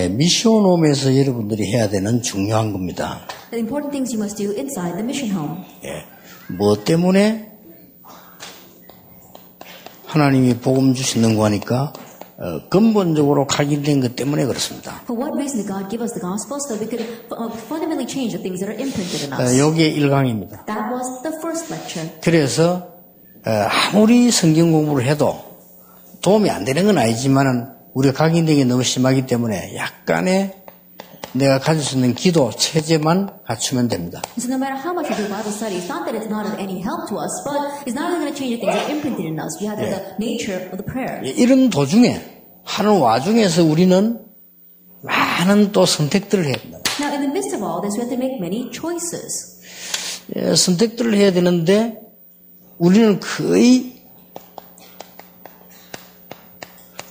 미션홈에서 여러분들이 해야 되는 중요한 겁니다. The important things you must do inside the mission home. 뭐 때문에 하나님이 복음 주시는 거니까 근본적으로 각인된 것 때문에 그렇습니다. For what reason did God give us the gospel? So we could fundamentally change the things that are imprinted in us. 여기에 1강입니다. That was the first lecture. 그래서 아무리 성경 공부를 해도 도움이 안 되는 건 아니지만은 우리가 각인된 게 너무 심하기 때문에 약간의 내가 가질 수 있는 기도 체제만 갖추면 됩니다. So no matter how much we do Bible study, it's not that it's not of any help to us, but it's not going to change the things that are imprinted in us. We have the nature of the prayer. 이런 도중에 하는 와중에서 우리는 많은 또 선택들을 해야 된다. Now, in the midst of all this, we have to make many choices. 선택들을 해야 되는데 우리는 거의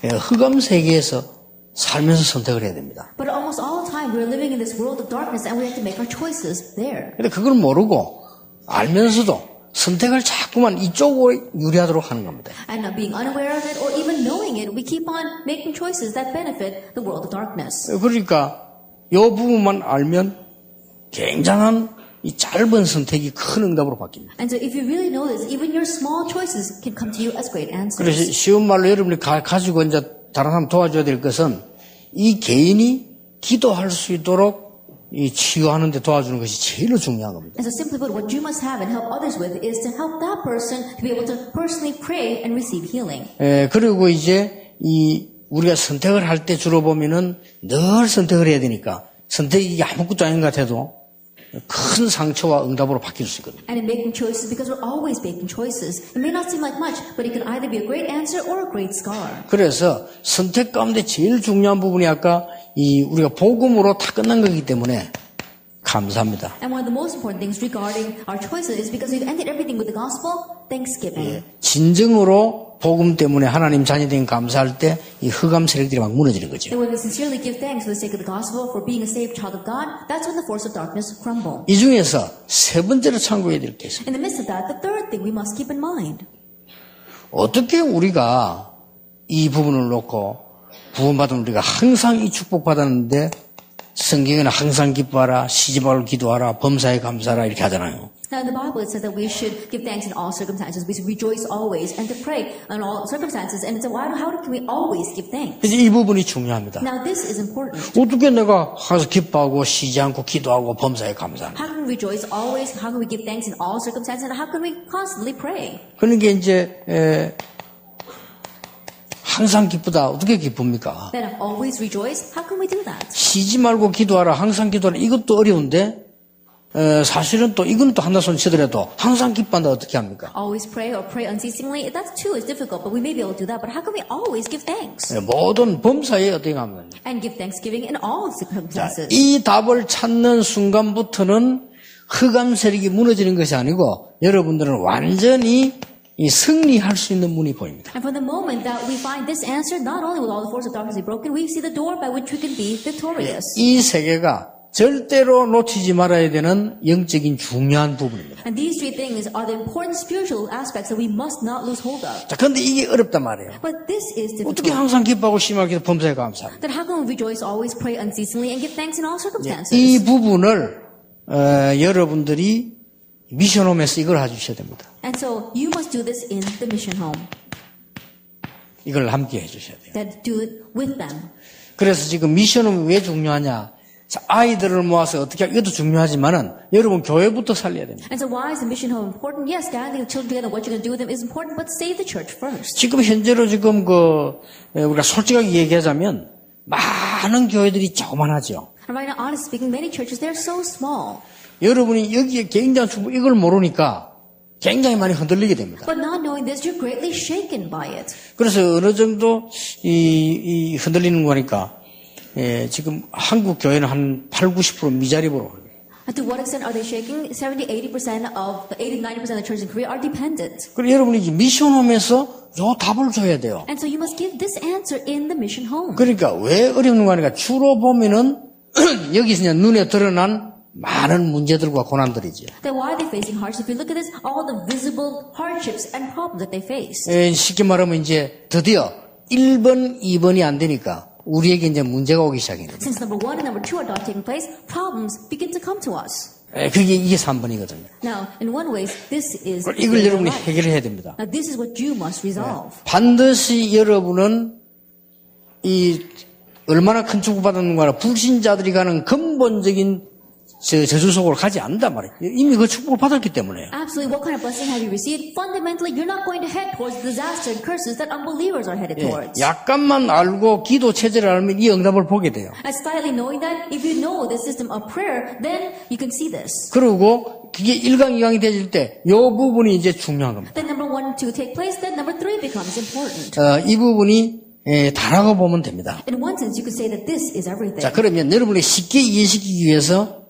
흑암 세계에서 살면서 선택을 해야 됩니다. But almost all the time, we're living in this world of darkness, and we have to make our choices there. 근데 그걸 모르고 알면서도 선택을 자꾸만 이쪽으로 유리하도록 하는 겁니다. And not being unaware of it, or even knowing it, we keep on making choices that benefit the world of darkness. 그러니까 이 부분만 알면 굉장한 이 짧은 선택이 큰 응답으로 바뀝니다. And so if you really know this, even your small choices can come to you as great 그래서 answers. 쉬운 말로 여러분이 가지고 이제 다른 사람 도와줘야 될 것은 이 개인이 기도할 수 있도록 이 치유하는 데 도와주는 것이 제일 중요한 겁니다. And so simply put, what you must have and help others with is to help that person to be able to personally pray and receive healing. 그리고 이제 이 우리가 선택을 할 때 주로 보면은 늘 선택을 해야 되니까 선택이 아무것도 아닌 것 같아도 큰 상처와 응답으로 바뀔 수 있거든요. And in making choices, because we're always making choices, it may not seem like much, but it can either be a great answer or a great scar. 그래서 선택 가운데 제일 중요한 부분이 아까 이 우리가 복음으로 다 끝난 거기 때문에 감사합니다. And one of the most important things regarding our choices is because we've ended everything with the gospel, thanksgiving. 진정으로 복음 때문에 하나님 자녀된 감사할 때 이 흑암 세력들이 막 무너지는 거죠. And when we sincerely give thanks for the sake of the gospel, for being a saved child of God, that's when the force of darkness crumble. 이 중에서 세 번째로 참고해야 될 게 있습니다. In the midst of that, the third thing we must keep in mind. 어떻게 우리가 이 부분을 놓고 구원받은 우리가 항상 이 축복받았는데 성경에는 항상 기뻐하라, 시집하라, 기도하라, 범사에 감사하라 이렇게 하잖아요. Now in the Bible it says that we should give thanks in all circumstances, we should rejoice always, and to pray in all circumstances. And it's how can we always give thanks? 그래서 이 부분이 중요합니다. Now this is important. 어떻게 내가 항상 기뻐하고 쉬지 않고 기도하고 범사에 감사하라. How can we rejoice always? How can we give thanks in all circumstances? And how can we constantly pray? 그러니까 이제 항상 기쁘다. 어떻게 기쁩니까? Then always rejoice. How can we do that? 쉬지 말고 기도하라. 항상 기도하라. 이것도 어려운데 사실은 또 이건 또 하나 손 치더라도 항상 기뻐한다. 어떻게 합니까? Always pray or pray unceasingly. That too is difficult, but we may be able to do that. But how can we always give thanks? 모든 범사에 어떻게 하면 And give thanksgiving in all circumstances. 이 답을 찾는 순간부터는 흑암 세력이 무너지는 것이 아니고 여러분들은 완전히 이 승리할 수 있는 문이 보입니다. And from the moment that we find this answer, not only will all the force of darkness be broken, we see the door by which we can be victorious. 이 세계가 절대로 놓치지 말아야 되는 영적인 중요한 부분입니다. And these three things are the important spiritual aspects that we must not lose hold of. 자, 그런데 이게 어렵단 말이에요. But this is 어떻게 difficult. 항상 기뻐하고 심하게 범사에 감사합니다. Then how can we rejoice always, pray unceasingly, and give thanks in all circumstances? 이 부분을 여러분들이 미션홈에서 이걸 해주셔야 됩니다. And so you must do this in the mission home. 이걸 함께 해주셔야 돼요. That do it with them. 그래서 지금 미션홈이 왜 중요하냐? 자, 아이들을 모아서 어떻게 하냐? 이것도 중요하지만은 여러분 교회부터 살려야 됩니다. And so why is the mission home important? Yes, gathering the children together, what you're going to do with them is important, but save the church first. 지금 현재로 지금 우리가 솔직하게 얘기하자면 많은 교회들이 조그만하죠. And right now, honestly speaking, many churches, they're so small. 여러분이 여기에 굉장한 축복 이걸 모르니까 굉장히 많이 흔들리게 됩니다. But not knowing this, you're greatly shaken by it. 그래서 어느 정도 이 흔들리는 거니까 지금 한국 교회는 한 8-90% 미자립으로. And to what extent are they shaking? 70-80% of the 80-90% of the churches in Korea are dependent. 그리고 여러분이 이제 미션홈에서 요 답을 줘야 돼요. And so you must give this answer in the mission home. 그러니까 왜 어려운 거 아니까 주로 보면은 여기서 그냥 눈에 드러난 많은 문제들과 고난들이죠. Then why are they facing hardships? If you look at this, all the visible hardships and problems that they face. 쉽게 말하면 이제 드디어 1번, 2번이 안 되니까 우리에게 이제 문제가 오기 시작합니다. Since number 1 and number 2 are not taking place, problems begin to come to us. 이게 3번이거든요. Now, in one way, this is 이걸 여러분이 해결해야 됩니다. Now, this is what you must resolve. 반드시 여러분은 얼마나 큰 축복받았는가 불신자들이 가는 근본적인 저주 속으로 가지 않는단 말이에요. 이미 그 축복을 받았기 때문에. Absolutely, what kind of blessing have you received? Fundamentally, you're not going to head towards disaster and curses that unbelievers are headed towards. 약간만 알고 기도 체제를 알면 이 응답을 보게 돼요. And slightly knowing that, if you know the system of prayer, then you can see this. 그리고 그게 1강, 2강이 되질 때 이 부분이 이제 중요한 겁니다. Then number 1 and 2 take place, then number 3 becomes important. 이 부분이 다라고 보면 됩니다. In one sense, you could say that this is everything. 자, 그러면 여러분이 쉽게 이해시키기 위해서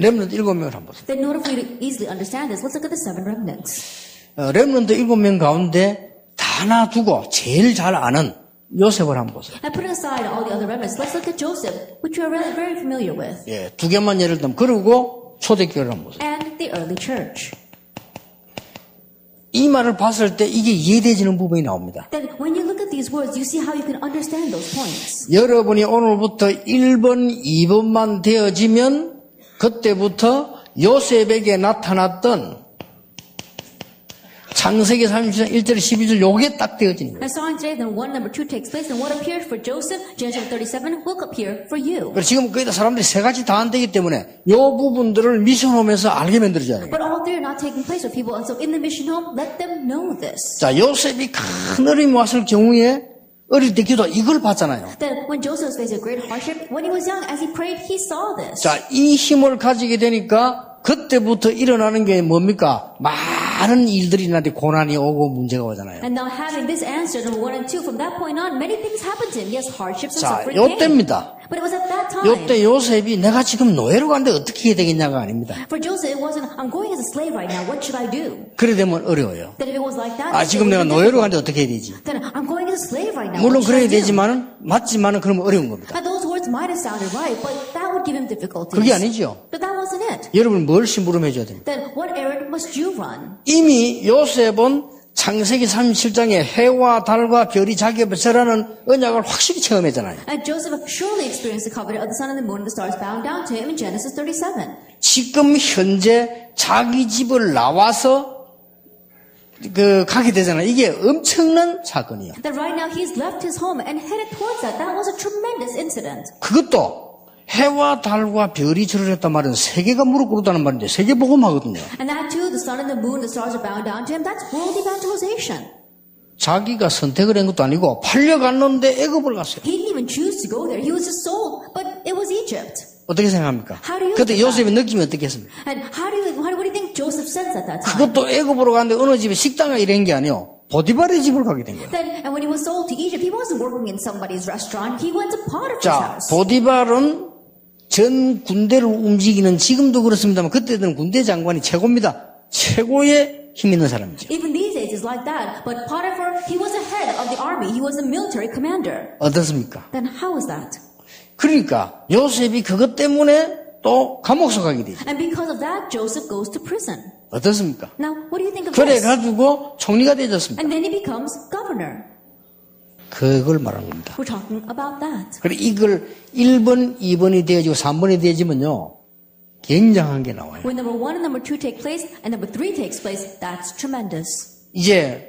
렘넌트 7명을 한번 보세요. Then in order for you to easily understand this, let's look at the 7 remnants. 렘넌트 7명 가운데 다 놔두고 제일 잘 아는 요셉을 한번 보세요. Now putting aside all the other remnants, let's look at Joseph, which we are really very familiar with. 두 개만 예를 들면 그리고 초대교회를 한번 보세요. And the early church. 이 말을 봤을 때 이게 이해되지는 부분이 나옵니다. Then when you look at these words, you see how you can understand those points. 여러분이 오늘부터 1번, 2번만 되어지면 그때부터 요셉에게 나타났던 창세기 37장 1절 12절 요게 딱 되어지는 거예요. I saw today then 1 number 2 takes place and what appeared for Joseph, Genesis 37 will appear for you. 지금 거기다 사람들이 세 가지 다 안 되기 때문에 요 부분들을 미션홈에서 알게 만들어줘야 돼요. But all three are not taking place for people, and so in the mission home, let them know this. 자, 요셉이 큰 어려움이 왔을 경우에 어릴 때 기도 이걸 봤잖아요. That when Joseph was facing a great hardship, when he was young, as he prayed, he saw this. 자, 이 힘을 가지게 되니까 그때부터 일어나는 게 뭡니까? 많은 일들이 나한테 고난이 오고 문제가 오잖아요. And now having this answer, number 1 and 2, from that point on, many things happened to him. Yes, hardships and 자, suffering came. 요때입니다. But it was at that time. 요때 요셉이 내가 지금 노예로 가는데 어떻게 해야 되겠냐가 아닙니다. For Joseph, it wasn't, I'm going as a slave right now, what should I do? 그래 되면 어려워요. That if it was like that, 지금 내가 노예로 가는데 어떻게 해야 되지? then I'm going as a slave right now. 물론 what should 그래야 I do? 맞지만은 그러면 어려운 겁니다. Now, those words might have sounded right, but that would give him difficulties. 그게 아니죠. But that wasn't it. 여러분 뭘 심부름해 줘야 됩니까? Then what errand must you run? 이미 요셉은 창세기 37장에 해와 달과 별이 자기 옆에 서라는 언약을 확실히 체험했잖아요. And Joseph surely experienced the covenant of the sun and the moon and the stars bowing down to him in Genesis 37. 지금 현재 자기 집을 나와서 가게 되잖아요. 이게 엄청난 사건이에요. That right now he's left his home and headed towards that. That was a tremendous incident. 그것도 해와 달과 별이 절을 했단 말은 세계가 무릎 꿇었다는 말인데 세계 복음하거든요. And that too, the sun and the moon, the stars are bowing down to him. That's world evangelization. 자기가 선택을 한 것도 아니고 팔려갔는데 애굽을 갔어요. He didn't even choose to go there. He was just sold, but it was Egypt. 어떻게 생각합니까? How do you 그때 think 요셉이 느낌이 어떻게 했습니까? And what do you think Joseph sensed at that time? 그것도 애굽으로 갔는데 어느 집에 식당에 일한 게 아니에요. 보디발의 집을 가게 된 거예요. Then, and when he was sold to Egypt, he wasn't working in somebody's restaurant. He went to Potiphar's 자, house. 보디발은 전 군대를 움직이는 지금도 그렇습니다만 그때는 군대 장관이 최고입니다. 최고의 힘 있는 사람이죠. Even these days it's like that. But Potiphar, he was the head of the army. He was the military commander. 어떻습니까? Then how is that? 그러니까 요셉이 그것 때문에 또 감옥서 가게 되죠. And because of that, Joseph goes to prison. 어떻습니까? Now, what do you think of this? 그래가지고 총리가 되졌습니다. And then he becomes governor. 그걸 말하는 겁니다. We're talking about that. 그래 이걸 1번, 2번이 되어지고 3번이 되어지면요. 굉장한 게 나와요. When number 1 and number 2 take place, and number 3 takes place, that's tremendous. 이제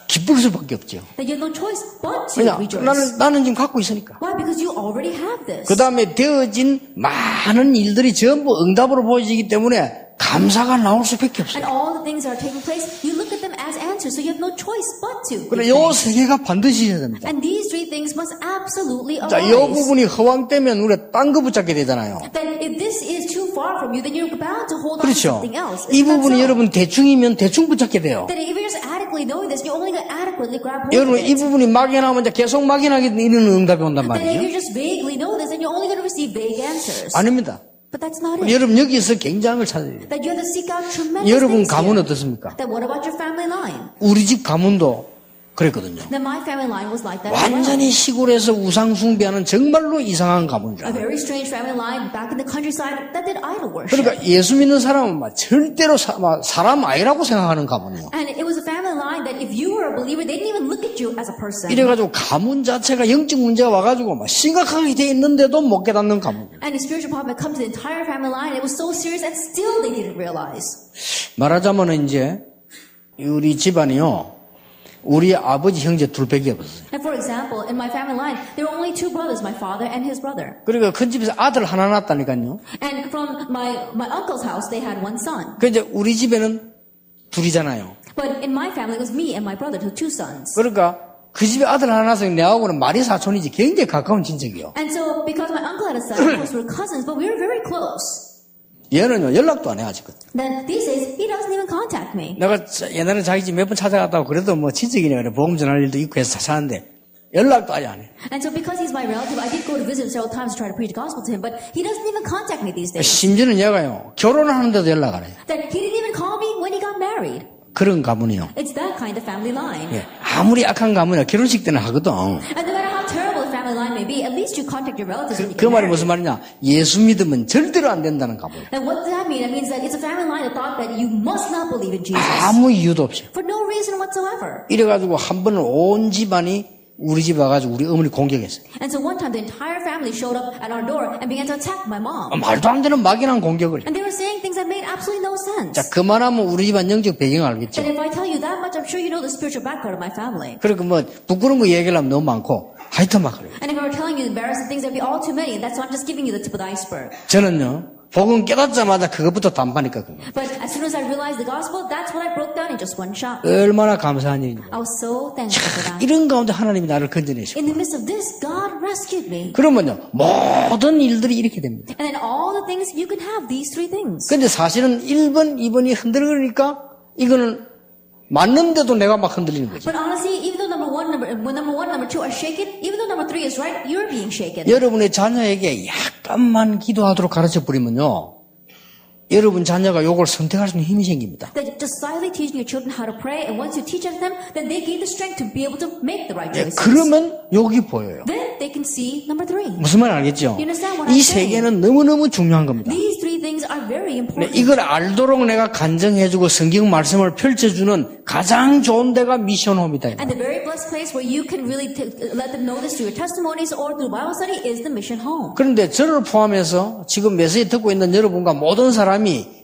기쁠 수밖에 없죠. Then you have no choice but to 왜냐? rejoice. 나는 지금 갖고 있으니까. Why? Because you already have this. 그 다음에 되어진 많은 일들이 전부 응답으로 보여지기 때문에 감사가 나올 수밖에 And 없어요. all the things that are taking place, you look at them as answers, so you have no choice but to. 그래, give 요 thanks. 세 개가 반드시 있어야 됩니다. And these three things must absolutely 자, 요 arise. 부분이 허황되면 우리가 딴 거 붙잡게 되잖아요. Then if this is too far from you, then you're bound to hold on to 그렇죠. something else. 이 Isn't that 부분이 so? 여러분 대충이면 대충 붙잡게 돼요. Then if you're just adequately knowing this, you're only going to adequately grab hold 여러분 of 이 it. 부분이 막연하면 이제 계속 막연하게 이런 응답이 온단 Then if 말이에요. you just vaguely know this, then you're only going to receive vague answers. 아닙니다. But that's not it. 여러분 여기서 굉장을 찾아야 돼요. That you have to seek out tremendous 여러분 things 가문 here. 어떻습니까? Then what about your family line? 우리 집 가문도 그랬거든요. Then my family line was like that as well. 완전히 시골에서 우상 숭배하는 정말로 이상한 가문인 줄 A 알아요. very strange family line back in the countryside that did idol worship. 그러니까 예수 믿는 사람은 막 절대로 사람 아니라고 생각하는 가문이에요. And it was a family line that if you were a believer, they didn't even look at you as a person. 이래가지고 가문 자체가 영적 문제가 와가지고 막 심각하게 돼 있는데도 못 깨닫는 가문이에요. And the spiritual problem had come to the entire family line. It was so serious and still they didn't realize. 말하자면 이제 우리 집안이요. 우리 아버지 형제 둘밖에 없었어요. And for example, in my family line, there were only two brothers, my father and his brother. 그러니까 큰 집에서 아들 하나 낳았다니까요. And from my uncle's house, they had one son. 그 이제 우리 집에는 둘이잖아요. But in my family, it was me and my brother, two sons. 그러니까 그 집에 아들 하나 낳아서 내하고는 말이 사촌이지 굉장히 가까운 친척이요. And so, because my uncle had a son, of course, we were cousins, but we were very close. 얘는요 연락도 안 해 아직은. Then these days, he doesn't even contact me. 내가 옛날에 자기 집 몇 번 찾아갔다고 그래도 뭐 친척이냐 그래 보험 전할 일도 있고 해서 사는데 연락도 아예 안 해. And so, because he's my relative, I did go to visit him several times to try to preach the gospel to him, but he doesn't even contact me these days. 심지어는 얘가요 결혼하는데도 연락 안 해. That he didn't even call me when he got married. 그런 가문이요. It's that kind of family line. 예, 아무리 악한 가문이야 결혼식 때는 하거든. And no matter how terrible the family line may be, at least you contact your relatives when you 그 get 말이 married. 무슨 말이냐? 예수 믿으면 절대로 안 된다는 가문. And what does that mean? That means that it's a family line that thought that you must not believe in Jesus. 아무 이유도 없이. For no reason whatsoever. 이래가지고 한 번은 온 집안이 우리 집 와가지고 우리 어머니 공격했어요. And so one time the entire family showed up at our door and began to attack my mom. 말도 안 되는 막연한 공격을. And they were saying things that made absolutely no sense. 자, 그만하면 우리 집안 영적 배경을 알겠죠. And if I tell you that much, I'm sure you know the spiritual background of my family. 그리고 뭐 부끄러운 거 얘기하려면 너무 많고 하여튼 막 그래요. And if I were telling you embarrassing things, there'd be all too many. That's why I'm just giving you the tip of the iceberg. 저는요 복음 깨닫자마자 그것부터 단파니까 그거. But as soon as I realized the gospel, that's what I broke down in just one shot. 얼마나 감사한 일입니까. I was so thankful for that. 이런 가운데 하나님이 나를 건져내시고. In the midst of this, God rescued me. 그러면요 모든 일들이 이렇게 됩니다. And then all the things, you can have these three things. 근데 사실은 1번, 2번이 흔들리니까 이거는 맞는데도 내가 막 흔들리는 거죠. But honestly, even though number one, number two are shaken, even though number three is right, you're being shaken. 여러분의 자녀에게 약간만 기도하도록 가르쳐 버리면요. 여러분 자녀가 요걸 선택할 수 있는 힘이 생깁니다. That just slightly teaching your children how to pray, and once you teach them, then they gain the strength to be able to make the right 예, choices. 그러면 여기 보여요. Then they can see number three. 무슨 말 알겠죠? You understand what I'm 이 세 saying? 개는 너무너무 중요한 겁니다. These three things are very 네, important. 이걸 알도록 내가 간증해주고 성경 말씀을 펼쳐주는 가장 좋은 데가 미션홈이다. And the very blessed place where you can really let them know this through your testimonies or through Bible study is the mission home. 그런데 저를 포함해서 지금 메시지 듣고 있는 여러분과 모든 사람이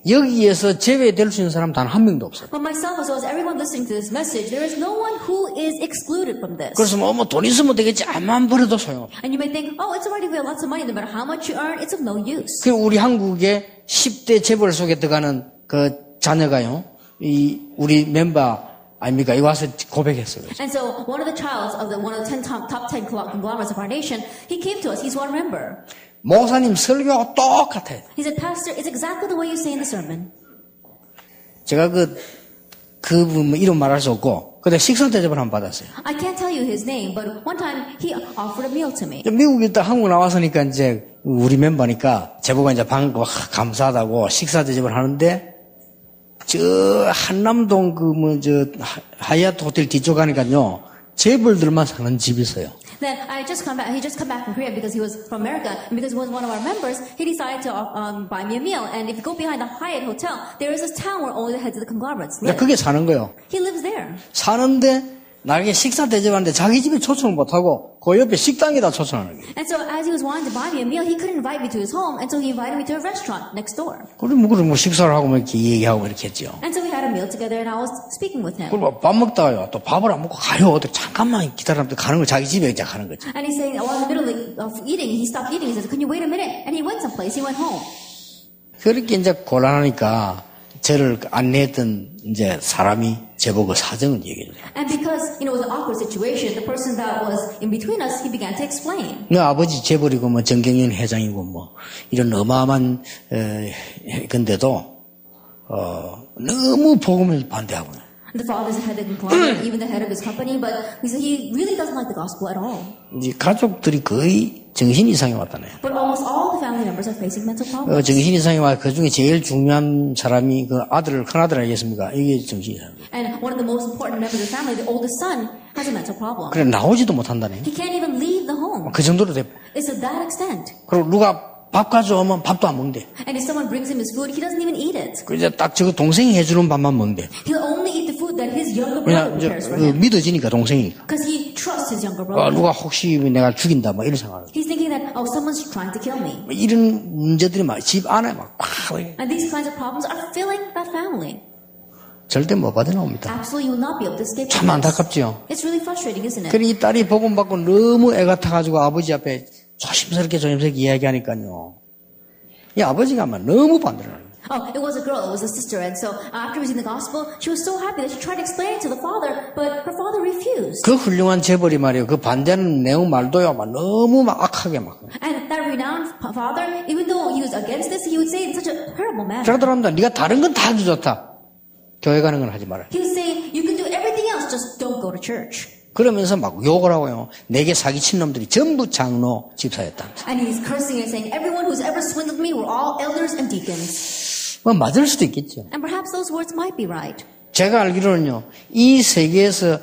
여기에서 제외될 수 있는 사람 단 한 명도 없어요. But myself as well as everyone listening to this message, there is no one who is excluded from this. 그래서 뭐 돈 있으면 되겠지. 암만 벌어도 소용없어. And you may think, oh, it's alright if you have lots of money, no matter how much you earn, it's of no use. 그 우리 한국의 10대 재벌 속에 들어가는 그 자녀가요. 이 우리 멤버 아닙니까? 이 와서 고백했어요. And so one of the childs of one of the top 10 conglomerates of our nation, he came to us. He's one member. 목사님 설교하고 똑같아요. He said, Pastor, it's exactly the way you say in the sermon. 제가 그분 이름 말할 수 없고 그때 식사 대접을 한번 받았어요. I can't tell you his name, but one time he offered a meal to me. 미국에 있다 한국 나와서니까 이제 우리 멤버니까 제보가 이제 반갑고 감사하다고 식사 대접을 하는데 저 한남동 하얏트 호텔 뒤쪽 가니까요 재벌들만 사는 집이 있어요. Then he just come back from Korea because he was from America, and because he was one of our members, he decided to buy me a meal. And if you go behind the Hyatt Hotel, there is this town where only the heads of the conglomerates live. 그게 사는 거예요. He lives there. 사는데 나에게 식사 대접하는데 자기 집에 초청을 못하고 그 옆에 식당에다 초청하는 거예요. And so as he was wanting to buy me a meal, he couldn't invite me to his home, and so he invited me to a restaurant next door. 그럼 뭐 식사를 하고 뭐 이렇게 얘기하고 이렇게 했죠. And so we had a meal together, and I was speaking with him. 그리고 밥 먹다가요 또 밥을 안 먹고 가요. 또 잠깐만 기다리면 또 가는 거 자기 집에 이제 가는 거죠. And he's saying, while in the middle of eating, he stopped eating. He says, "Can you wait a minute?" And he went someplace. He went home. 그렇게 이제 곤란하니까 저를 안내했던 이제 사람이 제보고 사정을 얘기해줘요. And because, it was an awkward situation, the person that was in between us, he began to explain. 너 아버지 재벌이고 뭐 정경련 회장이고 뭐 이런 어마어마한 건데도 너무 복음을 반대하고. The father's the head of the conglomerate, even the head of his company, but he said he really doesn't like the gospel at all. 이제 가족들이 거의 정신 이상이 왔다네요. But almost all the family members are facing mental problems. 정신 이상이 와 그 중에 제일 중요한 사람이 그 아들 큰 아들 아니겠습니까? 이게 정신 이상. And one of the most important members of the family, the oldest son, has a mental problem. 그래 나오지도 못한다네. He can't even leave the home. 그 정도로 돼. It's to that extent. 그리고 누가 밥 가져오면 밥도 안 먹는데. And if someone brings him his food, he doesn't even eat it. 그 이제 딱 저거 동생이 해주는 밥만 먹는데. He'll only eat the food that his younger brother 그냥 prepares for him. 믿어지니까 동생이니까. Because he trusts his younger brother. 누가 혹시 내가 죽인다 뭐 이런 생각을. He's thinking that, oh, someone's trying to kill me. 이런 문제들이 막 집 안에 막 And these kinds of problems are filling that family. 절대 못 빠져나옵니다. Absolutely, you will not be able to escape 참 from this. 안타깝지요. It's really frustrating, isn't it? 그래 이 딸이 복음 받고 너무 애가 타가지고 아버지 앞에 조심스럽게 이야기하니까요. 이 아버지가 아마 너무 반대를 해요. Oh, it was a girl, it was a sister, and so after receiving the gospel, she was so happy that she tried to explain it to the father, but her father refused. 그 훌륭한 재벌이 말이에요. 그 반대하는 내용 말도요, 막 너무 막 악하게 막. And that renowned father, even though he was against this, he would say it in such a terrible manner. 그러더랍니다. 네가 다른 건 다 해도 좋다. 교회 가는 건 하지 마라. He would say, you can do everything else, just don't go to church. 그러면서 막 욕을 하고요. 내게 사기친 놈들이 전부 장로 집사였다. And he's cursing and saying, everyone who's ever swindled me were all elders and deacons. 뭐 맞을 수도 있겠죠. And perhaps those words might be right. 제가 알기로는요. 이 세계에서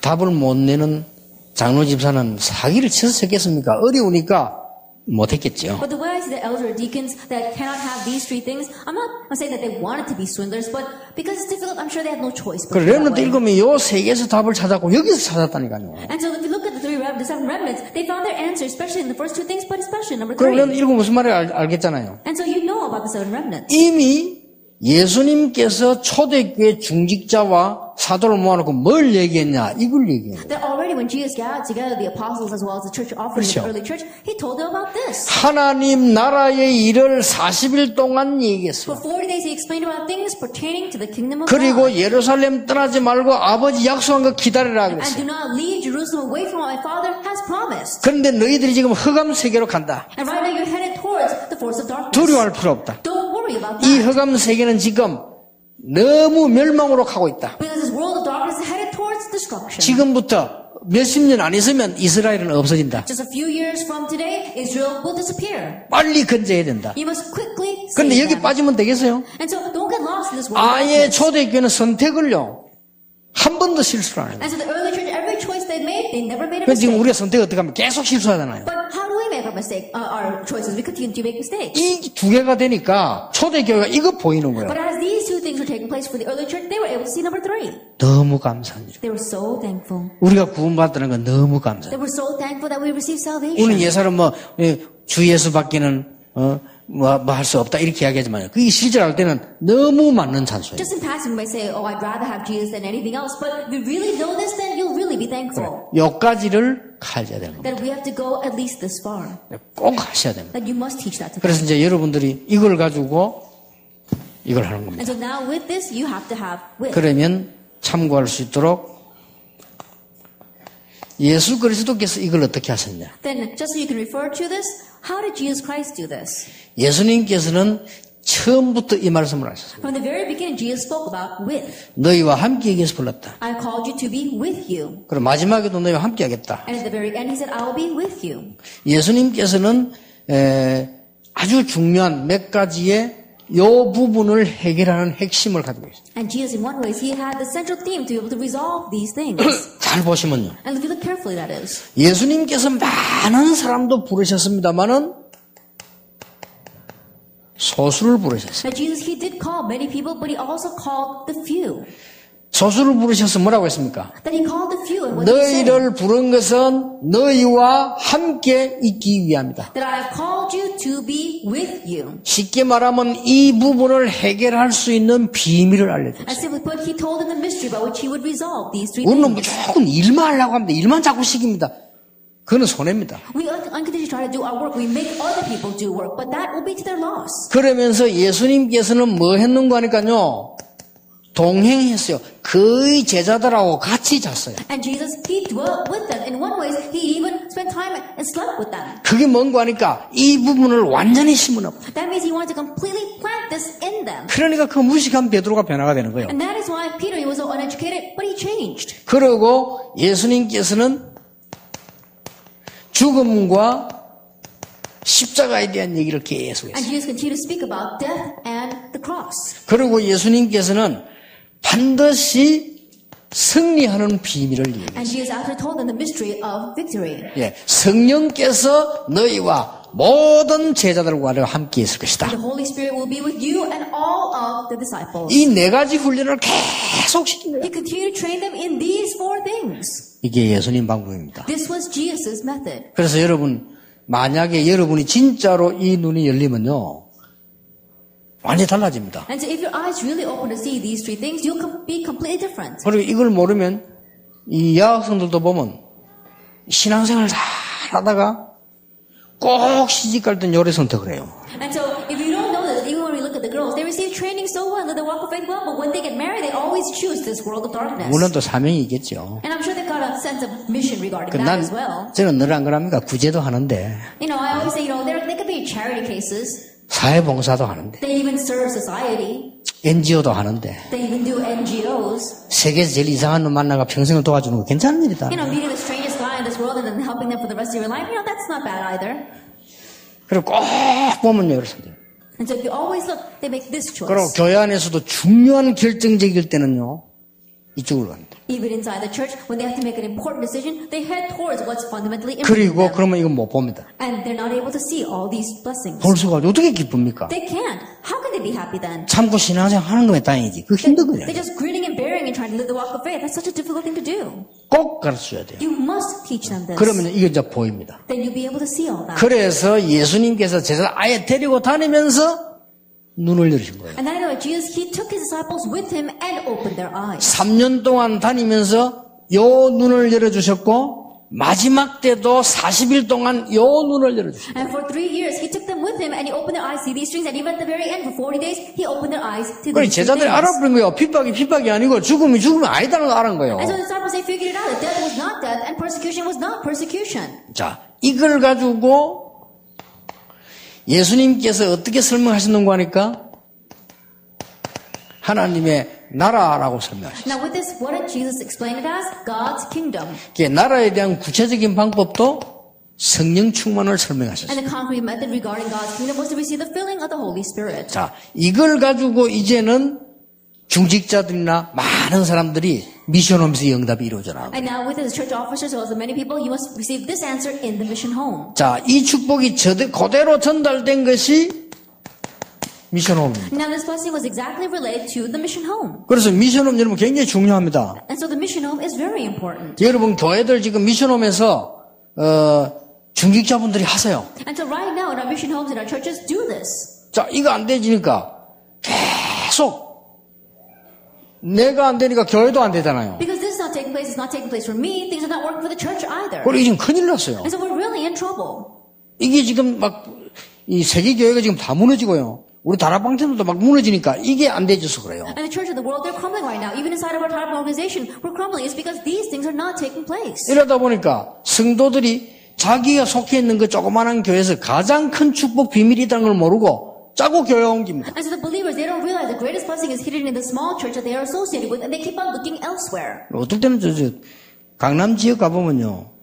답을 못 내는 장로 집사는 사기를 쳐서 했겠습니까? 어려우니까 못했겠죠. But the way I see the elder deacons that cannot have these three things, I'm not saying that they wanted to be swindlers, but because it's difficult, I'm sure they had no choice. 그 렘넌트 읽으면 요 세계에서 답을 찾았고 여기서 찾았다니까요. And so if you look at the seven remnants, they found their answer, especially in the first two things, but especially in number 그럼 3. 렘넌트 읽으면 무슨 말인지 알겠잖아요. And so you know about the seven remnants. 이미 예수님께서 초대교회 중직자와 사도를 모아놓고 뭘 얘기했냐 이걸 얘기해요. That already when Jesus gathered together the apostles as well as the church offering 그렇죠. the early church, he told them about this. 하나님 나라의 일을 40일 동안 얘기했어요. For 40 days he explained about things pertaining to the kingdom of 그리고 God. 예루살렘 떠나지 말고 아버지 약속한 거 기다리라 And 그랬어요. do not leave Jerusalem away from what my Father has promised. 그런데 너희들이 지금 흑암 세계로 간다. And right now you're headed towards the force of darkness. 두려워할 필요 없다. Don't worry about 이 that. 흑암 세계는 지금 너무 멸망으로 가고 있다. Because this world of darkness is headed towards destruction. 지금부터 몇십 년 안 있으면 이스라엘은 없어진다. Just a few years from today, Israel will disappear. 빨리 건져야 된다. You must quickly save 그런데 여기 them. 빠지면 되겠어요? And so don't get lost in this world of 아예 darkness. 초대교회는 선택을요 한 번도 실수를 안 해요. And so the early church, every choice they made, they never made a 그래서 지금 mistake. 우리가 선택 어떻게 하면 계속 실수하잖아요. But how do we make our mistake, our choices? We continue to make mistakes. 이 두 개가 되니까 초대교회가 이거 보이는 거예요. But as these two things were taking place for the early church, they were able to see number 3. 너무 감사한 일. They were so thankful. 우리가 구원받다는 건 너무 They 감사해요. were so thankful that we received 우리는 salvation. 예사람 주 예수 받기는 뭐 할 수 없다 이렇게 이야기하지만 그게 실제로 할 때는 너무 맞는 찬송이에요. Just in passing, we might say, oh, I'd rather have Jesus than anything else. But if you really know this, then you'll really be thankful. 여기까지를 가르쳐야 되는 겁니다. That we have to go at least this far. 꼭 하셔야 됩니다. That you must teach that to them. 그래서 이제 여러분들이 이걸 가지고 이걸 하는 겁니다. And so now with this, you have to have with. 그러면 참고할 수 있도록 예수 그리스도께서 이걸 어떻게 하셨냐? Then, just so you can refer to this, how did Jesus Christ do this? 예수님께서는 처음부터 이 말씀을 하셨어요. From the very beginning, Jesus spoke about with. 너희와 함께 하기 위해서 불렀다. I called you to be with you. 그리고 마지막에도 너희와 함께 하겠다. And at the very end, he said, I will be with you. 예수님께서는 아주 중요한 몇 가지의 요 부분을 해결하는 핵심을 가지고 있어요. And Jesus, in one way, he had the central theme to be able to resolve these things. 잘 보시면요. And if you look carefully, that is. 예수님께서 많은 사람도 부르셨습니다만은 소수를 부르셨어요. Now, Jesus, he did call many people, but he also called the few. 소수를 부르셔서 뭐라고 했습니까? That he called the few. And what did he say? 너희를 부른 것은 너희와 함께 있기 위함이다. That I have called you to be with you. 쉽게 말하면 이 부분을 해결할 수 있는 비밀을 알려줬어요. And simply put, he told them the mystery by which he would resolve these three 우리는 things. 무조건 일만 하려고 합니다. 일만 자꾸 시킵니다. 그거는 손해입니다. We unconditionally try to do our work. We make other people do work, but that will be to their loss. 그러면서 예수님께서는 뭐 했는가 하니까요. 동행했어요. 거의 제자들하고 같이 잤어요. And Jesus, he dwelt with them. In one way, he even spent time and slept with them. 그게 뭔가 하니까 이 부분을 완전히 심어놓고. That means he wanted to completely plant this in them. 그러니까 그 무식한 베드로가 변화가 되는 거예요. And that is why Peter, he was so uneducated, but he changed. 그리고 예수님께서는 죽음과 십자가에 대한 얘기를 계속 And 했어요. Jesus continued to speak about death and the cross. 그리고 예수님께서는 반드시 승리하는 비밀을 And 얘기했어요. Jesus actually told them the mystery of victory. 예, 성령께서 너희와 모든 제자들과 함께 있을 것이다. The Holy Spirit will be with you and all of the disciples. 이 네 가지 훈련을 계속 시킨 거예요. He continued to train them in these four things. 이게 예수님 방법입니다. This was Jesus' method. 그래서 여러분, 만약에 여러분이 진짜로 이 눈이 열리면요, 완전히 달라집니다. And so if your eyes really open to see these three things, you'll be completely different. 그리고 이걸 모르면 이 여학생들도 보면 신앙생활을 잘 하다가 꼭 시집갈 땐 요래 선택을 해요. And so if you don't know this, even when we look at the girls, they receive training so well, they walk of faith well, but when they get married, they always choose this world of darkness. 물론 또 사명이 있겠죠. And I'm sure they've got a sense of mission regarding that 난 as well. 저는 늘 안 그럽니까? 구제도 하는데 You know, I always say, they could be charity cases. 사회봉사도 하는데 They even serve society. NGO도 하는데 They even do NGOs. 세계에서 제일 이상한 놈 만나가 평생을 도와주는 거 괜찮은 일이다. You know, meeting the strangest guy in this world and then helping them for the rest of your life, you know, that's not bad either. 그리고 꼭 보면요, 그렇습니다. And so if you always look, they make this 그리고 choice. 교회 안에서도 중요한 결정적일 때는요, 이쪽으로 갑니다. Even inside the church, when they have to make an important decision, they head towards what's fundamentally important to 그리고 them. 그러면 이건 못 봅니다. And they're not able to see all these blessings. 볼 수가 없죠. 어떻게 기쁩니까? They can't. How can they be happy then? 참고 신앙생활 하는 거면 다행이지. 그거 힘든 거냐. They're just grinning and bearing and trying to live the walk of faith. That's such a difficult thing to do. 꼭 가르쳐줘야 돼요. You must teach them this. 그러면 이게 이제 보입니다. Then you'll be able to see all that. 그래서 예수님께서 제자를 아예 데리고 다니면서 눈을 열으신 거예요. And then I know Jesus, he took his disciples with him and opened their eyes. 3년 동안 다니면서 요 눈을 열어주셨고 마지막 때도 40일 동안 요 눈을 열어주셨어요. And for 3 years, he took them with him and he opened their eyes to these things. And even at the very end, for 40 days, he opened their eyes to 그래 these 제자들이 things. 알아버린 거예요. 핍박이 아니고 죽음이 아니다는 걸 알은 거예요. And so the disciples, they figured it out that death was not death and persecution was not persecution. 자, 이걸 가지고 예수님께서 어떻게 설명하셨는가 하니까 하나님의 나라라고 설명하셨어요. Now with this, what did Jesus explain it as? God's kingdom. 나라에 대한 구체적인 방법도 성령 충만을 설명하셨어요. And the concrete method regarding God's kingdom was to receive the filling of the Holy Spirit. 자, 이걸 가지고 이제는 중직자들이나 많은 사람들이 미션 홈에서 응답이 이루어져라. And now with the church officers, as well as many people, you must receive this answer in the mission home. 자, 이 축복이 그대로 전달된 것이 미션 홈입니다. Now this blessing was exactly related to the mission home. 그래서 미션 홈 여러분 굉장히 중요합니다. And so the mission home is very important. 여러분 교회들 지금 미션 홈에서 중직자분들이 하세요. And so right now in our mission homes and our churches do this. 자, 이거 안 되지니까 계속 내가 안 되니까 교회도 안 되잖아요. Because this is not taking place, it's not taking place for me, things are not working for the church either. 그리고 지금 큰일 났어요. And so we're really in trouble. 이게 지금 이 세계 교회가 지금 다 무너지고요. 우리 다락방편들도 막 무너지니까 이게 안 되져서 그래요. And the church of the world, they're crumbling right now. Even inside of our type of organization, we're crumbling. It's because these things are not taking place. 이러다 보니까 성도들이 자기가 속해 있는 그 조그마한 교회에서 가장 큰 축복 비밀이 있다는 걸 모르고 짜고 교회 옮깁니다. And so the believers, they don't realize the greatest blessing is hidden in the small church that they are associated with, and they keep on looking elsewhere. 어떨 때는 저 강남 지역 가보면요.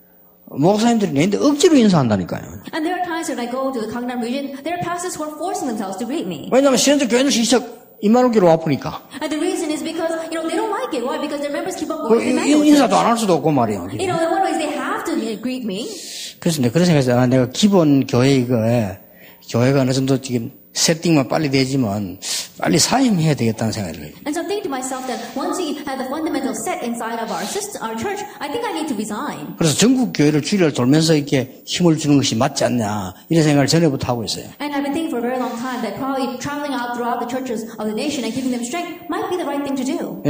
목사님들이 내는데 억지로 인사한다니까요. And there are times when I go to the Gangnam region, there are pastors who are forcing themselves to greet me. 왜냐하면 신현재 교회는 진짜 이만원기로 아프니까. And the reason is because, they don't like it. Why? Because their members keep on going to Emmanuel 인사도 Church. 안 할 수도 없고 말이에요. In one way, they have to greet me. 그래서 내가 그런 생각했어요. 내가 기본 교회가 어느 정도 지금 세팅만 빨리 되지만 빨리 사임해야 되겠다는 생각이 들어요. And so I'm thinking to myself that once we have the fundamentals set inside of our system, our church, I think I need to resign. 그래서 전국 교회를 주일을 돌면서 이렇게 힘을 주는 것이 맞지 않냐 이런 생각을 전에부터 하고 있어요. And I've been thinking for a very long time that probably traveling out throughout the churches of the nation and giving them strength might be the right thing to do.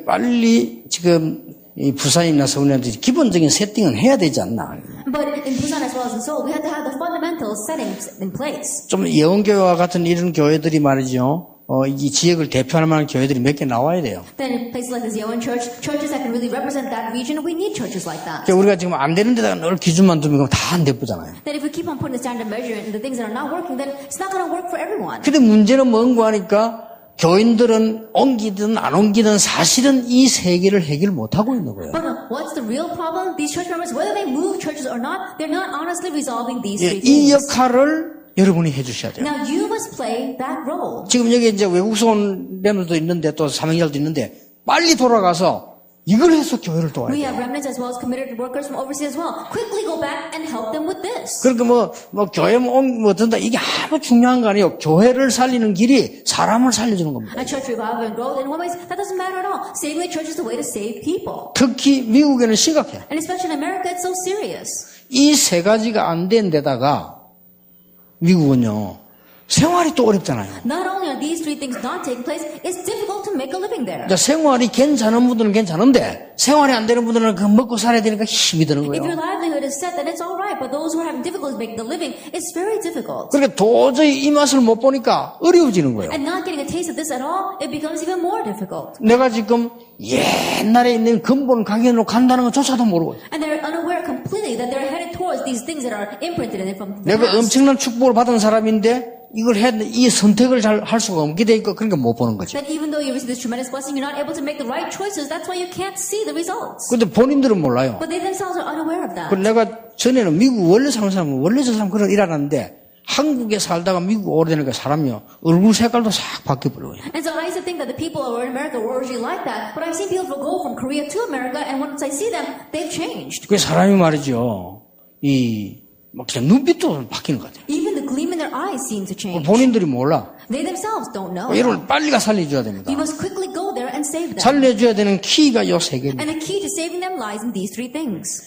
빨리 지금 이 부산이나 서울에도 기본적인 세팅은 해야 되지 않나. But in Busan as well as in Seoul, we have to have the fundamental settings in place. 좀 예원교회와 같은 이런 교회들이 말이죠. 이 지역을 대표할 만한 교회들이 몇 개 나와야 돼요. Then in places like this Yeowon Church, churches that can really represent that region, we need churches like that. 우리가 지금 안 되는 데다가 늘 기준만 두면 다 안 되쁘잖아요. That if we keep on putting the standard measure in the things that are not working, then it's not going to work for everyone. 근데 문제는 뭔가 하니까 교인들은 옮기든 안 옮기든 사실은 이 세계를 해결 못하고 있는 거예요. But what's the real problem? These church members, whether they move churches or not, they're not honestly resolving these 예, three 이 things. 역할을 여러분이 해주셔야 돼요. Now you must play that role. 지금 여기 이제 외국에서 온 렘들도 있는데 또 사명자들도 있는데 빨리 돌아가서 이걸 해서 교회를 도와야 We 돼요. have remnants as well as committed workers from overseas as well. Quickly go back and help them with this. 그러니까 교회 든다 이게 아무 중요한 거 아니에요. 교회를 살리는 길이 사람을 살려주는 겁니다. A church revival and growth in one way, that doesn't matter at all. Saving the church is the way to save people. 특히 미국에는 심각해요. And especially in America, it's so serious. 이 세 가지가 안 된 데다가 미국은요. 생활이 또 어렵잖아요. Not only are these three things not taking place, it's difficult to make a living there. 생활이 괜찮은 분들은 괜찮은데 생활이 안 되는 분들은 그 먹고 살아야 되니까 힘이 드는 If your 거예요. livelihood is set, then it's all right. But those who are having difficulty making a living, it's very difficult. 그러니까 도저히 이 맛을 못 보니까 어려워지는 거예요. And not getting a taste of this at all, it becomes even more difficult. 내가 지금 옛날에 있는 근본 가게로 간다는 것조차도 모르고 있어요. And they're unaware completely that they're headed towards these things that are imprinted in it from the 내가 past. 엄청난 축복을 받은 사람인데 이걸 이 선택을 잘 할 수가 없게 돼 있고 그러니까 못 보는 거죠. That even though you receive this tremendous blessing, you're not able to make the right choices. That's why you can't see the results. 근데 본인들은 몰라요. But they themselves are unaware of that. 그래서 내가 전에는 미국 원래 사는 사람은 원래 저 사람 그런 일 알았는데 한국에 살다가 미국 오래되니까 사람이요 얼굴 색깔도 싹 바뀌어버려요. And so I used to think that the people who were in America were originally like that. But I've seen people go from Korea to America, and once I see them, they've changed. 그 사람이 말이죠. 막 그냥 눈빛도 바뀌는 것 같아요. Even the gleam in their eyes seems to change. 본인들이 몰라. They themselves don't know. 여러분 빨리 가 살려줘야 됩니다. You must quickly go there and save them. 살려줘야 되는 키가 요 세 개입니다. And the key to saving them lies in these three things.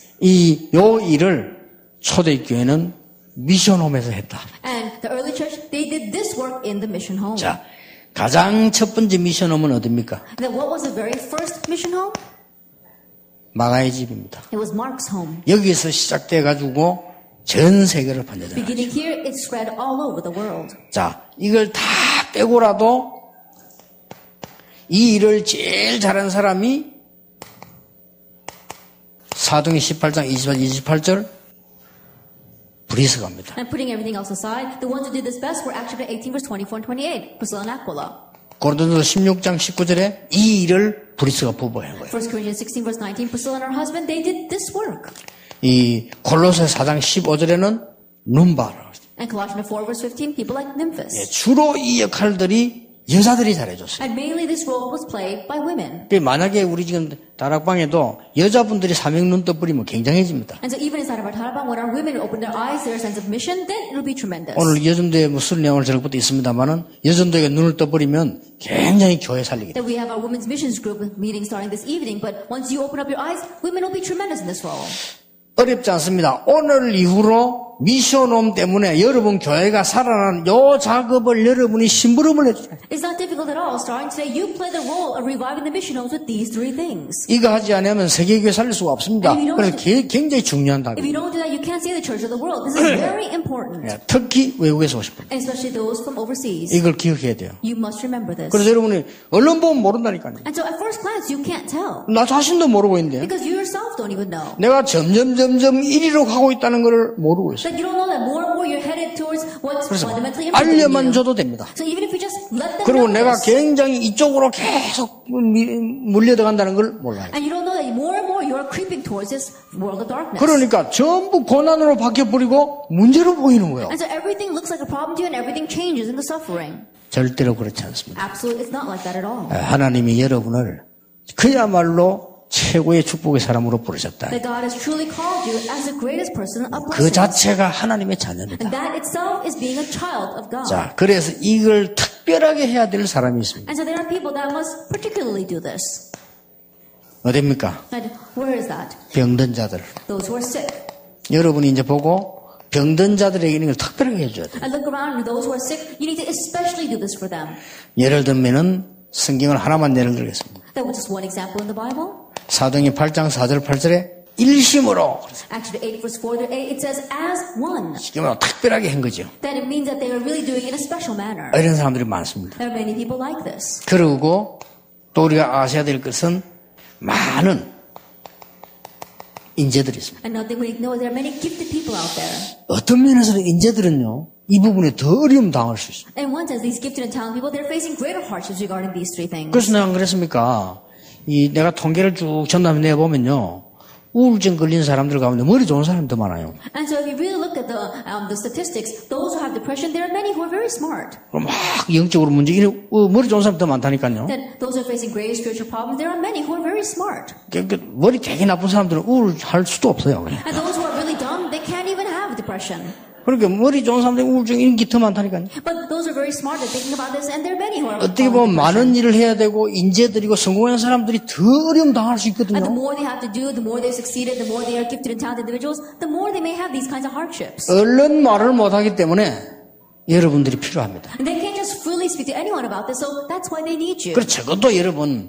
요 일을 초대교회는 미션홈에서 했다. And the early church, they did this work in the mission home. 자, 가장 첫 번째 미션홈은 어디입니까? And then what was the very first mission home? 마가의 집입니다. It was Mark's home. 여기서 시작돼가지고 전 세계를 번져요. Beginning here, it spread all over the world. 자, 이걸 다 빼고라도 이 일을 제일 잘한 사람이 사도행 18장 28절 브리스가입니다. And putting everything else aside, the ones who did this best were Acts chapter 18, verse 24 and 28, Priscilla and Aquila. 고린도서 16장 19절에 이 일을 브리스가 부부한 거예요. 1 Corinthians 16, verse 19, Priscilla and her husband, they did this work. 이 골로새 4장 15절에는 눈바라. And Colossians 4, verse 15, people like Nymphas. 주로 이 역할들이 여자들이 잘해줬어요. And mainly this role was played by women. 만약에 우리 지금 다락방에도 여자분들이 사명 눈 떠버리면 굉장해집니다. And so even inside of our Tarabang, when our women open their eyes, their sense of mission, then it'll be tremendous. 오늘 여전도에 무슨 내용을 저녁부터 있습니다만은 여전도에 눈을 떠버리면 굉장히 교회 살리게 돼요. That we have our women's missions group meeting starting this evening, but once you open up your eyes, women will be tremendous in this role. 어렵지 않습니다. 오늘 이후로 미션홈 때문에 여러분 교회가 살아나는 요 작업을 여러분이 심부름을 해줘요. It's not difficult at all. Starting today, you play the role of reviving the mission homes with these three things. 이거 하지 않으면 세계교회 살릴 수가 없습니다. 그래서 굉장히 중요한 If you 답이에요. don't do that, you can't save the church of the world. This is very important. 특히 외국에서 오신 분. And especially those from overseas. 이걸 기억해야 돼요. You must remember this. 그래서 여러분이 얼른 보면 모른다니까요. And so at first glance, you can't tell. 나 자신도 모르고 있는데 Because you yourself don't even know. 내가 점점 이리로 가고 있다는 걸 모르고 있어요. That you don't know that more and more you're headed towards what's 그래서 fundamentally important in 알려만 you. 줘도 됩니다. So even if you just let them 그리고 know 내가 this, 굉장히 이쪽으로 계속 물려들어간다는 걸 몰라요. and you don't know that more and more you're creeping towards this world of darkness. 그러니까 전부 고난으로 바뀌어버리고 문제로 보이는 거예요. And so everything looks like a problem to you and everything changes into suffering. 절대로 그렇지 않습니다. Absolutely, it's not like that at all. 하나님이 여러분을 그야말로 최고의 축복의 사람으로 부르셨다. That God has truly called you as the greatest person of 그 blessings. 자체가 하나님의 자녀입니다. And that itself is being a child of God. 자, 그래서 이걸 특별하게 해야 될 사람이 있습니다. And so there are people that must particularly do this. 어디입니까? And where is that? 병든 자들. Those who are sick. 여러분이 이제 보고 병든 자들에게 이걸 특별하게 해줘야 돼요. And look around, those who are sick, you need to especially do this for them. 예를 들면은 성경을 하나만 예를 들겠습니다. That was just one example in the Bible. 사도행전 8장 4절 8절에 일심으로 Acts 8 verse 4 to 8, it says as one. 지금 특별하게 한 거죠. That it means that they are really doing it in a special manner. 이런 사람들이 많습니다. There are many people like this. 그리고 또 우리가 아셔야 될 것은 많은 인재들이 있습니다. Another thing we know is there are many gifted people out there. 어떤 면에서는 인재들은요, 이 부분에 더 어려움 당할 수 있어요. And one says these gifted and talented people, they're facing greater hardships regarding these three things. 그래서 내가 안 그랬습니까? 내가 통계를 쭉 전담해 내보면요, 우울증 걸린 사람들 가운데 머리 좋은 사람이 더 많아요. And so if you really look at the statistics, those who have depression, there are many who are very smart. 막 영적으로 문제, 머리 좋은 사람이 더 많다니까요. Then those who are facing grave spiritual problems, there are many who are very smart. 머리 되게 나쁜 사람들은 우울할 수도 없어요. 그냥. And those who are really dumb, they can't even have depression. 그러니까 머리 좋은 사람들이 우울증 이런 게 더 많다니까요. But those are very smart, they're thinking about this, and there are many who are 어떻게 보면 많은 일을 해야 되고 인재들이고 성공한 사람들이 더 어려움 당할 수 And the 있거든요. more they have to do, the more they've succeeded, the more they are gifted and talented individuals, the more they may have these kinds of hardships. 얼른 말을 못하기 때문에 여러분들이 필요합니다. And they can't just freely speak to anyone about this, so that's why they need you. 그리고 적어도 여러분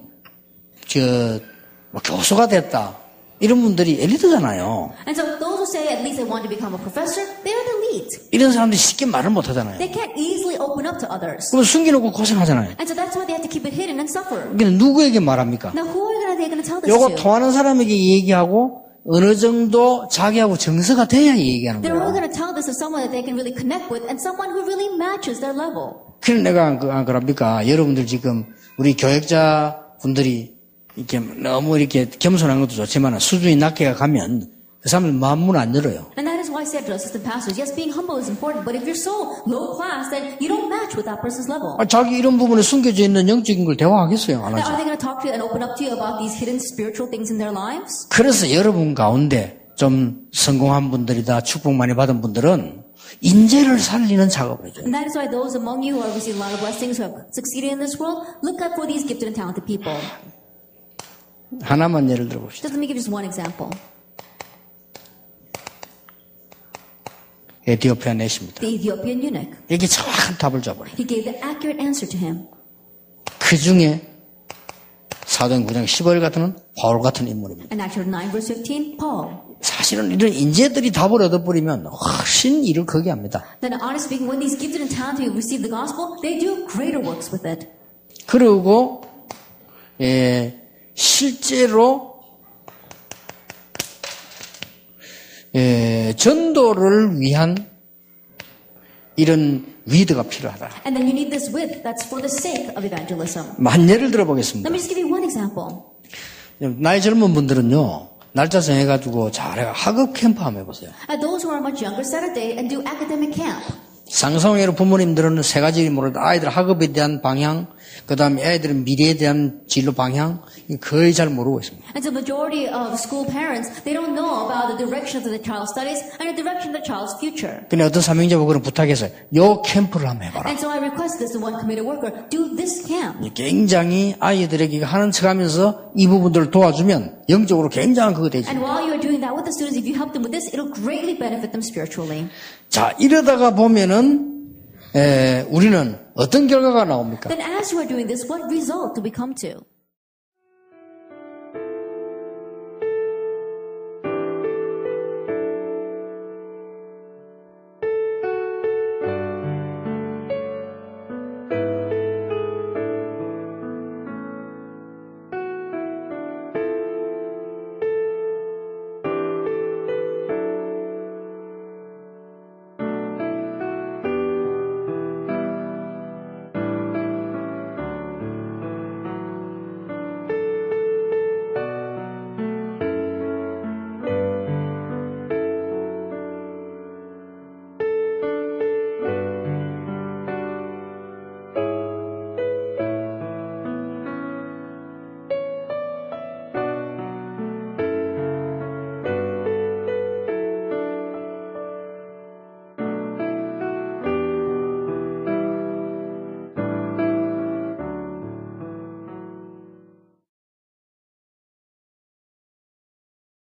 뭐 교수가 됐다 이런 분들이 엘리트잖아요. And so those who say at least they want to become a professor, they are the elite. 이런 사람들이 쉽게 말을 못하잖아요. They can't easily open up to others. 그럼 숨겨놓고 고생하잖아요. And so that's why they have to keep it hidden and suffer. 그러니까 누구에게 말합니까? Now who are they going to tell this 요거 to? 통하는 사람에게 얘기하고 어느 정도 자기하고 정서가 돼야 얘기하는 They're only 거예요. going to tell this to someone that they can really connect with and someone who really matches their level. 그래서 내가 안 그럽니까? 여러분들 지금 우리 교역자 분들이 이렇게 너무 이렇게 겸손한 것도 좋지만 수준이 낮게 가면 그 사람들 마음 문 안 열어요. And that is why I said to assistant pastors, yes, being humble is important, but if you're so low class, then you don't match with that person's level. 자기 이런 부분에 숨겨져 있는 영적인 걸 대화하겠어요? 안 Now, are 하죠. they going to talk to you and open up to you about these hidden spiritual things in their lives? 그래서 여러분 가운데 좀 성공한 분들이다, 축복 많이 받은 분들은 인재를 살리는 작업을 해줘요. And that is why those among you who are receiving a lot of blessings, who have succeeded in this world, look out for these gifted and talented people. 하나만 예를 들어봅시다. Just let me give you just one example. 에티오피아 내십니다. The Ethiopian eunuch. 이게 정확한 답을 줘버려요. He gave the accurate answer to him. 그 중에 사도행 9장 15절 같은 바울 같은 인물입니다. And Acts 9 verse 15, Paul. 사실은 이런 인재들이 답을 얻어버리면 훨씬 일을 크게 합니다. Then honestly speaking, when these gifted and talented who receive the gospel, they do greater works with it. 그리고 실제로 전도를 위한 이런 위드가 필요하다. And then you need this width that's for the sake of evangelism. 만 예를 들어보겠습니다. Let me just give you one example. 나이 젊은 분들은요. 날짜 정해가지고 잘해가 학업 캠프 한번 해보세요. Those who are much younger, set a day and do academic camp. 상성애로 부모님들은 세 가지 모르다 아이들 학업에 대한 방향, 그 다음에 애들은 미래에 대한 진로 방향 거의 잘 모르고 있습니다. And so majority of school parents, they don't know about the direction of the child's studies and the direction of the child's future. 근데 어떤 사명자가 그런 부탁했어요. 요 캠프를 한번 해봐라. And so I request this to one committed worker, do this camp. 굉장히 아이들에게 하는 척하면서 이 부분들을 도와주면 영적으로 굉장한 그거 되죠. And while you're doing that with the students, if you help them with this, it'll greatly benefit them spiritually. 자, 이러다가 보면은 우리는 어떤 결과가 나옵니까? Then as you are doing this, what result do we come to?